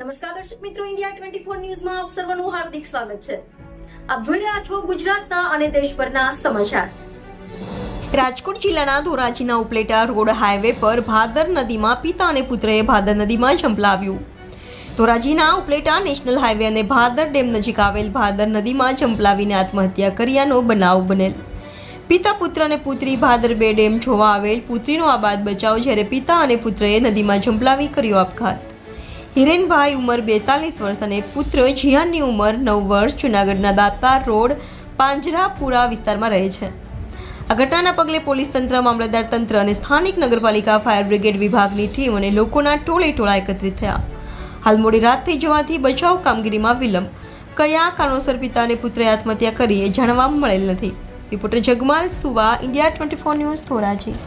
નમસ્કાર દર્શક મિત્રો, ઇન્ડિયા 24 ન્યૂઝમાં આપ સર્વનું હાર્દિક સ્વાગત છે. આપ જોઈ રહ્યા છો ગુજરાતના અને દેશભરના સમાચાર. રાજકોટ જિલ્લાના ધોરાજીના ઉપલેટા રોડ હાઈવે પર ભાદર નદીમાં પિતા અને પુત્રએ ભાદર નદીમાં ઝંપલાવ્યું. ધોરાજીના ઉપલેટા નેશનલ હાઈવે અને ભાદર ડેમ નજીક આવેલ ભાદર નદીમાં ઝંપલાવીને આત્મહત્યા કર્યાનો બનાવ બનેલ. પિતા પુત્ર અને પુત્રી ભાદર બે ડેમ જોવા આવેલ. પુત્રીનો આબાદ બચાવ, જ્યારે પિતા અને પુત્રએ નદીમાં ઝંપલાવી કર્યો આપઘાત. હિરેનભાઈ ઉંમર 42 વર્ષ અને પુત્ર જીયાનની ઉંમર 9 વર્ષ જૂનાગઢના દાતાર રોડ પાંજરાપુરા વિસ્તારમાં રહે છે. આ ઘટનાના પગલે પોલીસ તંત્ર, મામલતદાર તંત્ર અને સ્થાનિક નગરપાલિકા ફાયર બ્રિગેડ વિભાગની ટીમ અને લોકોના ટોળે એકત્રિત થયા. હાલ મોડી રાત થઈ જવાથી બચાવ કામગીરીમાં વિલંબ. કયા કારણોસર પિતા અને પુત્રએ આત્મહત્યા કરી એ જાણવા મળેલ નથી. રિપોર્ટર જગમાલ સુવા, ઇન્ડિયા 24 ન્યૂઝ, ધોરાજી.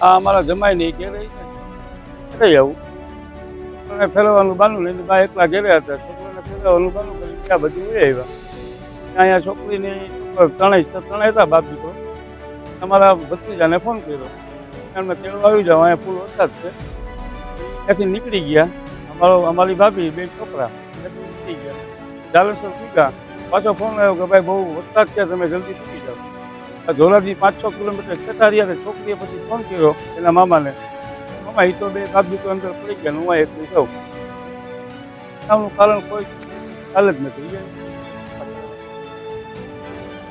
અમારા જમાઈ નહીં ઘેરે રહી આવું અને ફેરવાનું બાનું લઈને બા એકલા ઘેરે હતા. છોકરાને ફેરવાનું બાનું કરી ત્યાં બધી ઉઈ આવ્યા. અહીંયા છોકરીની ત્રણેય હતા બાપ દીકરો. અમારા ભત્રીજાને ફોન કર્યો, એમને તેડવા આવી જાઓ, અહીંયા ફૂલ વરસાદ છે. ત્યાંથી નીકળી ગયા. અમારી ભાભી બે છોકરા નીકળી ગયા. જાલેશ્વર પૂગ્યા. પાછો ફોન આવ્યો કે ભાઈ બહુ વરસાદ છે, તમે જલ્દી પૂકી જાઓ. ધોરાજી 5-6 કિલોમીટર જતા રહ્યા. છોકરીએ પછી ફોન કર્યો એના મામાને. મામા એ તો બે બાપ દીકરો અંદર પડી ગયા, હું એકલી સૌ. એનું કારણ કોઈ ખ્યાલ જ નથી.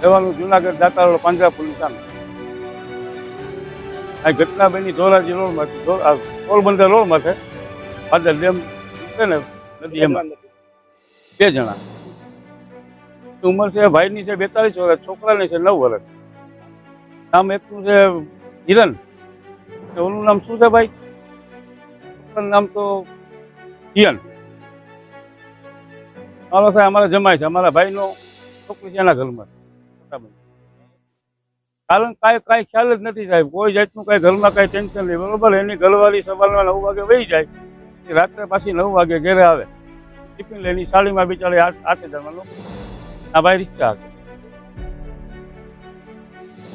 રહેવાનું જુનાગઢ દાતાર પાંજરાપુરની સામે. આ ઘટના બની ધોરાજી રોડમાંથી, પોરબંદર રોડમાં છે. ભાદર ડેમ છે ને નદી, એમાં 2 જણા. ઉંમર છે ભાઈની છે 42 વર્ષ, છોકરાની છે 9 વર્ષ. નામ એકનું છે હિરન. ઓનું નામ શું છે ભાઈ? છોકરાનું નામ તો જીયન. મારો સાહેબ અમારા જમાય છે, અમારા ભાઈનો છોકરી છે એના ઘરમાં. કારણ કાંઈ ખ્યાલ જ નથી સાહેબ. કોઈ જાતનું કાંઈ ઘરમાં કાંઈ ટેન્શન નહીં, બરોબર. એની ઘરવાળી સવારના 9 વાગે વહી જાય, રાત્રે પાછી 9 વાગે ઘરે આવે. ટિફિન લઈને સાડીમાં બિચારી 8,000 લોકો. આ ભાઈ રિક્ષા હતા.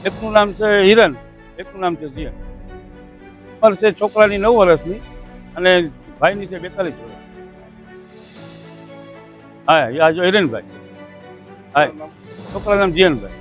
એકનું નામ છે હિરન, એકનું નામ છે જીયન. ઉંમર છે છોકરાની 9 વર્ષની અને ભાઈની છે 42 વર્ષ. હા, આ જો હિરનભાઈ. હા, છોકરાનું નામ જીયનભાઈ.